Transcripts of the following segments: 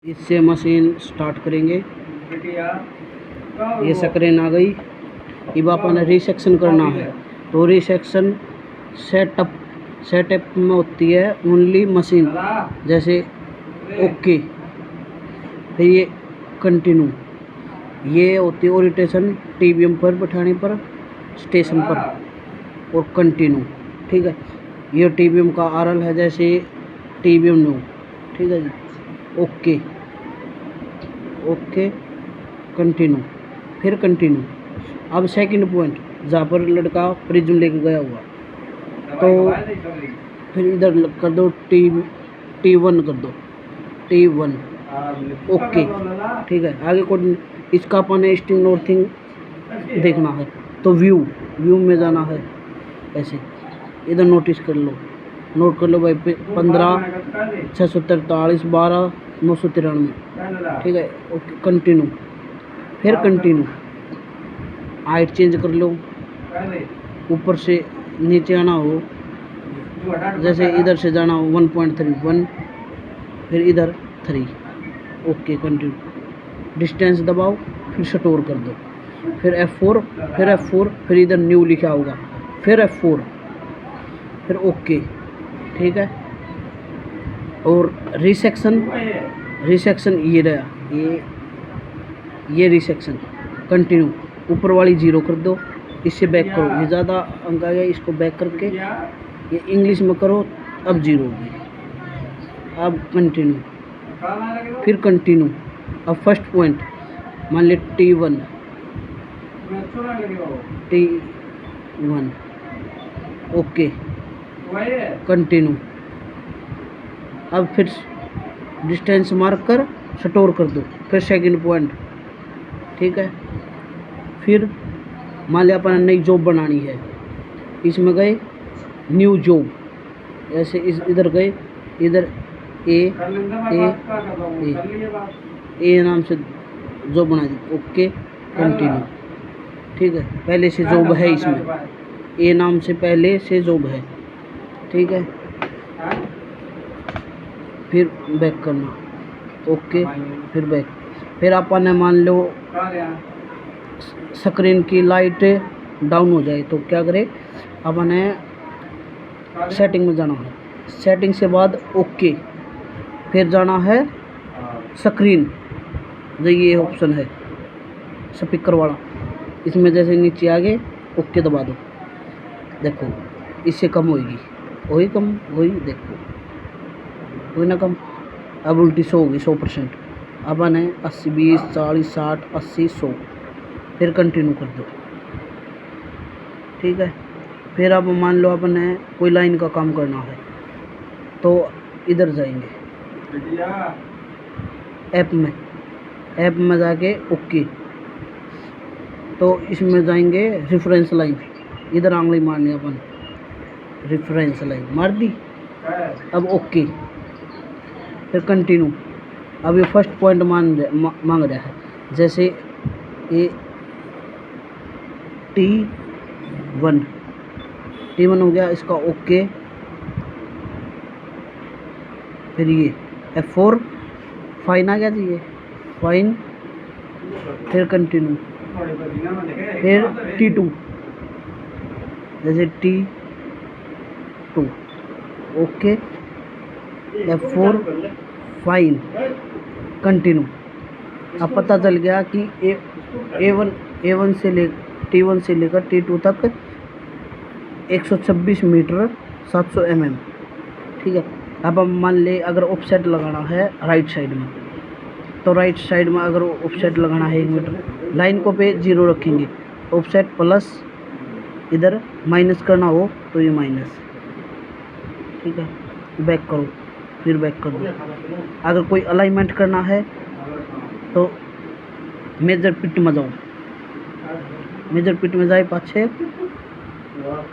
इससे machine start करेंगे। ये स्क्रीन आ गई। अब अपन रिसेक्शन करना है तो रिसेक्शन सेटअप में होती है ओनली मशीन, जैसे ओके, फिर ये कंटिन्यू, ये होती है ओरिएंटेशन टीवीएम पर बैठाने पर स्टेशन पर, और कंटिन्यू। ठीक है, ये टीवीएम का आरएल है, जैसे टीवीएम नो। ठीक है जी, ओके ओके कंटिन्यू, फिर कंटिन्यू। अब सेकंड पॉइंट जहाँ पर लड़का प्रिज्म लेके गया हुआ, तो फिर इधर कर दो T1 कर दो, T1 ओके। ठीक है, आगे को इसका अपन ईस्टिंग नॉर्थिंग देखना है तो व्यू में जाना है। ऐसे इधर नोटिस कर लो, नोट कर लो भाई, 15 643 12 993। ठीक है, ओके कंटिन्यू, फिर कंटिन्यू। हाइट चेंज कर लो, ऊपर से नीचे आना हो, जैसे इधर से जाना हो 1.31, फिर इधर 3, ओके कंटिन्यू। डिस्टेंस दबाओ, फिर स्टोर कर दो, फिर F4, फिर इधर न्यू लिखा होगा, फिर F4, फिर ओके। ठीक है, और रिसेक्शन ये रहा, ये रिसेक्शन कंटिन्यू। ऊपर वाली 0 कर दो, इससे बैक करो, ये ज़्यादा अंक आ गया, इसको बैक करके ये इंग्लिश में करो, अब 0 हो गई। अब कंटिन्यू, फिर कंटिन्यू। अब फर्स्ट पॉइंट मान ले T1 ओके कंटिन्यू। अब फिर डिस्टेंस मार्क कर स्टोर कर दो, फिर सेकंड पॉइंट। ठीक है, फिर मान लिया अपन नई जॉब बनानी है, इसमें गए न्यू जॉब, ऐसे इधर गए, इधर ए नाम से जॉब बना दी, ओके कंटिन्यू। ठीक है, पहले से जॉब है इसमें, ए नाम से पहले से जॉब है। ठीक है, फिर बैक करना, ओके, फिर बैक। फिर अपन ने मान लो स्क्रीन की लाइट डाउन हो जाए तो क्या करे, अपन ने सेटिंग में जाना है, सेटिंग से बाद ओके, फिर जाना है स्क्रीन, जो ये ऑप्शन है स्पीकर वाला, इसमें जैसे नीचे आगे ओके दबा दो, देखो इससे कम होगी, वही कम वही, देखो वही ना कम। अब उल्टी 100 होगी, 100%। अब आने 80 20 40 60 80 100, फिर कंटिन्यू कर दो। ठीक है, फिर अब मान लो अपने कोई लाइन का काम करना है तो इधर जाएंगे ऐप में जाके ओके, तो इसमें जाएंगे रेफरेंस लाइन, इधर आंगली मारनी अपन, रेफरेंस लाइन मार दी। अब ओके, फिर कंटिन्यू। अब ये फर्स्ट पॉइंट मांग रहा है, जैसे ये T1 हो गया, इसका ओके, फिर ये F4 फाइन आ गया जी, ये फाइन, फिर कंटिन्यू, फिर T2, जैसे T2 okay, F4 fine, continue. अब पता चल गया कि T1 से लेकर T2 तक 126 मीटर 700 mm। ठीक है, अब हम मान ले अगर ऑफसेट लगाना है राइट साइड में, तो राइट साइड में अगर ऑफसेट लगाना है 1 मीटर, लाइन को पे 0 रखेंगे, ऑफसेट प्लस, इधर माइनस करना हो तो ये माइनस। ठीक है, बैक करो, फिर बैक कर दो। अगर कोई अलाइनमेंट करना है तो मेजर पिट में जाओ, मेजर पिट में जाए पाछे,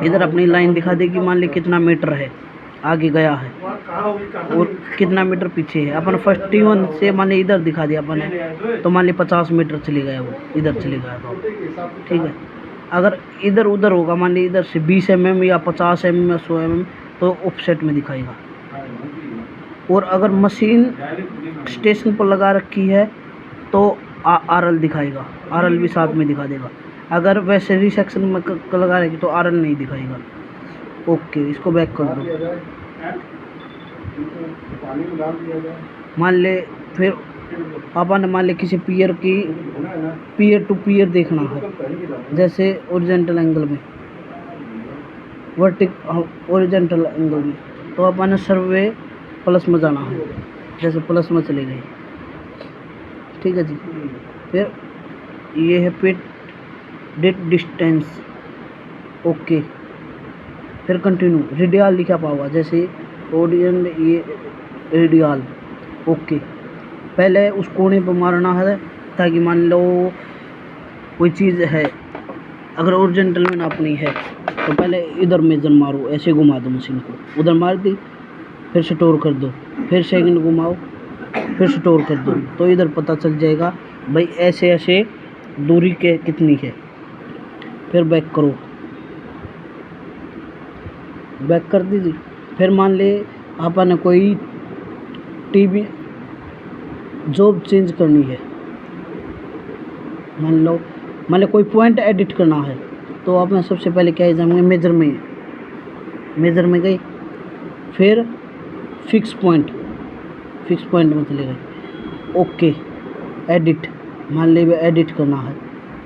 इधर अपनी लाइन दिखा देगी, मान ली कितना मीटर है आगे गया है और कितना मीटर पीछे है। अपन फर्स्ट T1 से मान ली इधर दिखा दिया अपन ने, तो मान ली 50 मीटर चले गया, वो इधर चले गया तो। ठीक है, अगर इधर उधर होगा, मान ली इधर से 20 mm या 50 mm या 100 mm, तो ऑफसेट में दिखाएगा। और अगर मशीन स्टेशन पर लगा रखी है तो RL दिखाएगा, RL भी साथ में दिखा देगा। अगर वैसे रिसेक्शन में लगा रहेगी तो RL नहीं दिखाएगा। ओके, इसको बैक कर दो। मान ले फिर अपन मान ले किसी पियर की पियर टू पियर देखना है, जैसे ओरिजेंटल एंगल में, ओरिजेंटल एंगल में, तो अपन सर्वे प्लस में जाना है, जैसे प्लस में चले गए। ठीक है जी। फिर ये है पिट डेट डिस्टेंस। ओके, फिर कंटिन्यू। रेडियल लिखा पाओगा, जैसे ओडियन ये रेडियल। ओके, पहले उस कोने पर मारना है ताकि मान लो कोई चीज़ है, अगर ओरिजेंटल में नापनी है तो पहले इधर मेजर मारो, ऐसे घुमा दो मशीन को, उधर मार दी, फिर स्टोर कर दो, फिर सेकंड घुमाओ, फिर स्टोर कर दो, तो इधर पता चल जाएगा भाई ऐसे ऐसे दूरी के कितनी है। फिर बैक करो, बैक कर दीजिए। फिर मान ले आपने कोई टीवी जॉब चेंज करनी है, मान लो कोई पॉइंट एडिट करना है, तो आप में सबसे पहले क्या जाएंगे, मेजर में गए, फिर फिक्स पॉइंट में चले गए। ओके, एडिट, मान ली एडिट करना है,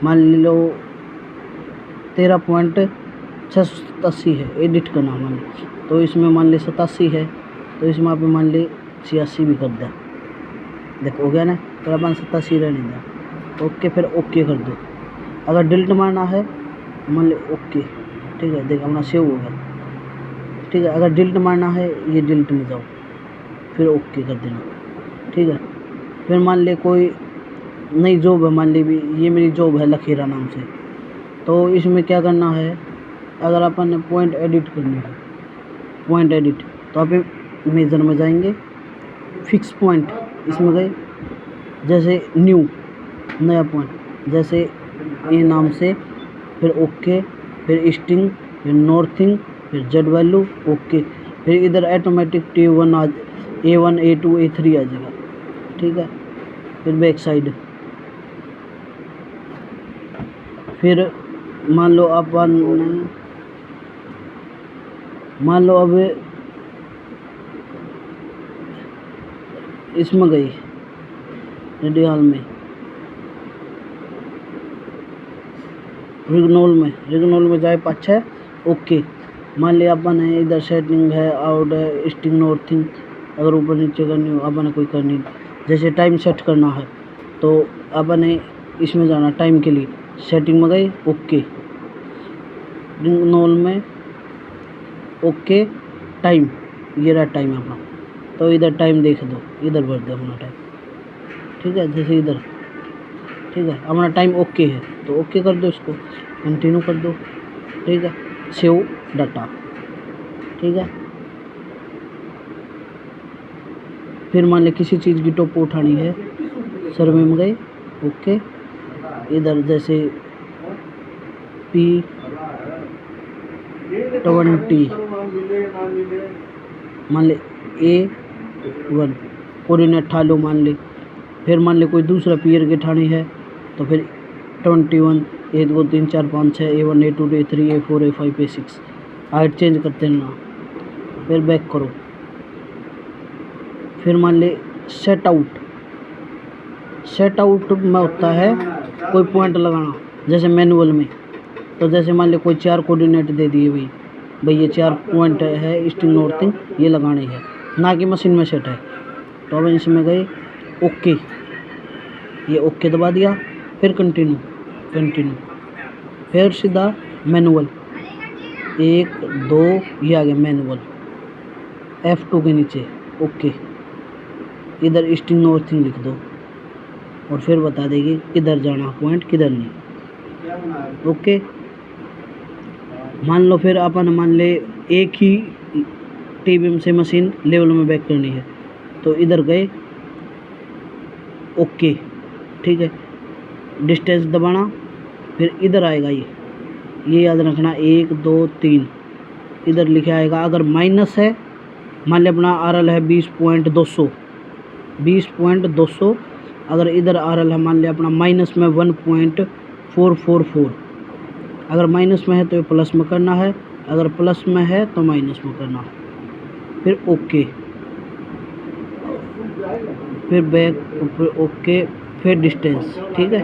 मान लो 13.687 है, एडिट करना मान ली, तो इसमें मान ली 87 है, तो इसमें आप मान ली 86 भी कर दें। देखो हो गया ना, तो अपन 87 रहने दें। ओके, फिर ओके कर दो। अगर डिलीट मारना है मान ली ओके, ठीक है, देखो अपना सेव हो गया। ठीक है, अगर डिलीट मारना है ये डिलीट में जाओ, फिर ओके कर देना। ठीक है, फिर मान ले कोई नई जॉब है, मान ली भी ये मेरी जॉब है लखीरा नाम से, तो इसमें क्या करना है, अगर अपन ने पॉइंट एडिट करनी है, पॉइंट एडिट, तो आप मेजर में जाएंगे, फिक्स पॉइंट इसमें गए, जैसे न्यू नया पॉइंट, जैसे ए नाम से, फिर ओके, फिर ईस्टिंग, फिर नॉर्थिंग, फिर जेड वैल्यू। ओके, फिर इधर automatic T1 A1 A2 A3 आ जाएगा। ठीक है, फिर बैक साइड, फिर मान लो अब इसमें गई रेडियल में, रिग्नोल में जाए पाछे। ओके, मान लिया अपन है इधर सेटिंग है, आउट है, ईस्टिंग नॉर्थिंग, अगर ऊपर नीचे करनी हो अपन कोई करनी, जैसे टाइम सेट करना है तो अपन है इसमें जाना, टाइम के लिए सेटिंग में गए। ओके, रिग्नोल में ओके, टाइम, ये रहा टाइम अपना, तो इधर टाइम देख दो, इधर भर दो अपना टाइम। ठीक है, जैसे इधर, ठीक है, अपना टाइम ओके है तो ओके कर दो, इसको कंटिन्यू कर दो। ठीक है, सेव डाटा। ठीक है, फिर मान ले किसी चीज़ की टॉप उठानी है, सर्वे में गए। ओके, इधर जैसे P20 मान ले A1 कोऑर्डिनेट ठा लो मान ले, फिर मान ले कोई दूसरा पियर की ठानी है तो फिर 21 1 2 3 4 5 6 A1 A2 A3 A4 A5 A6 height change करते रहना। फिर बैक करो, फिर मान ले सेट आउट में होता है कोई पॉइंट लगाना, जैसे मैनुअल में, तो जैसे मान ले कोई 4 कोऑर्डिनेट दे दिए भाई ये 4 पॉइंट है, ईस्टिंग नॉर्थिंग ये लगाने हैं, ना कि मशीन में सेट है, तो अब इसमें गए। ओके, ये ओके दबा दिया, फिर कंटिन्यू, फिर सीधा मैनुअल 1 2 ये आ गया मैनुअल, F2 के नीचे। ओके, इधर ईस्टिंग नॉर्थिंग लिख दो और फिर बता देगी किधर जाना पॉइंट किधर नहीं। ओके, मान लो फिर अपन मान ले एक ही टीबीएम से मशीन लेवल में बैक करनी है, तो इधर गए। ओके, ठीक है, डिस्टेंस दबाना, फिर इधर आएगा ये याद रखना 1 2 3 इधर लिखा आएगा। अगर माइनस है, मान ले अपना RL है 20.200, 20.200। अगर इधर आ रहा है मान लिया अपना माइनस में 1.444। अगर माइनस में है तो प्लस में करना है, अगर प्लस में है तो माइनस में करना है, फिर ओके, फिर बैक, फिर ओके, फिर डिस्टेंस। ठीक है।